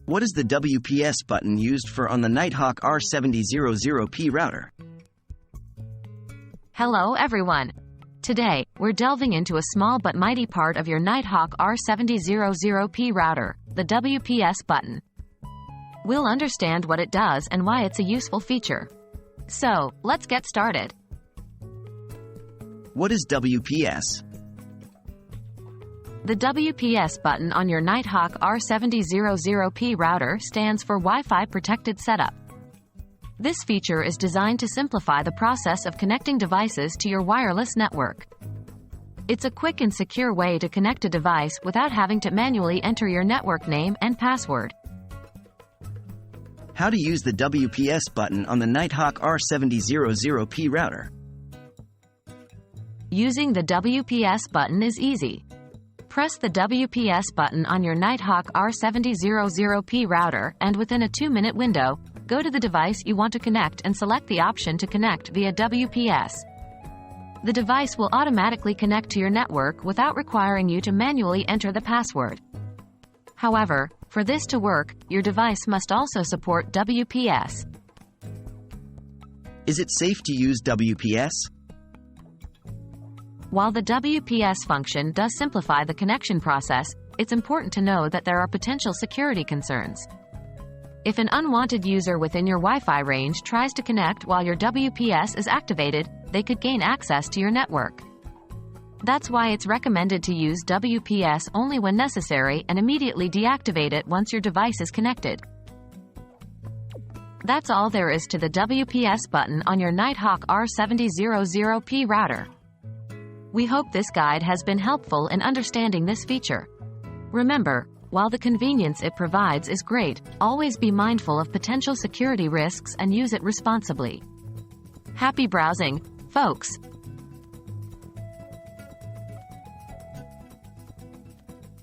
What is the WPS button used for on the Nighthawk R7000P router? Hello everyone. Today, we're delving into a small but mighty part of your Nighthawk R7000P router, the WPS button. We'll understand what it does and why it's a useful feature. So, let's get started. What is WPS? The WPS button on your Nighthawk R7000P router stands for Wi-Fi Protected Setup. This feature is designed to simplify the process of connecting devices to your wireless network. It's a quick and secure way to connect a device without having to manually enter your network name and password. How to use the WPS button on the Nighthawk R7000P router? Using the WPS button is easy. Press the WPS button on your Nighthawk R7000P router and within a 2-minute window, go to the device you want to connect and select the option to connect via WPS. The device will automatically connect to your network without requiring you to manually enter the password. However, for this to work, your device must also support WPS. Is it safe to use WPS? While the WPS function does simplify the connection process, it's important to know that there are potential security concerns. If an unwanted user within your Wi-Fi range tries to connect while your WPS is activated, they could gain access to your network. That's why it's recommended to use WPS only when necessary and immediately deactivate it once your device is connected. That's all there is to the WPS button on your Nighthawk R7000P router. We hope this guide has been helpful in understanding this feature. Remember, while the convenience it provides is great, always be mindful of potential security risks and use it responsibly. Happy browsing, folks!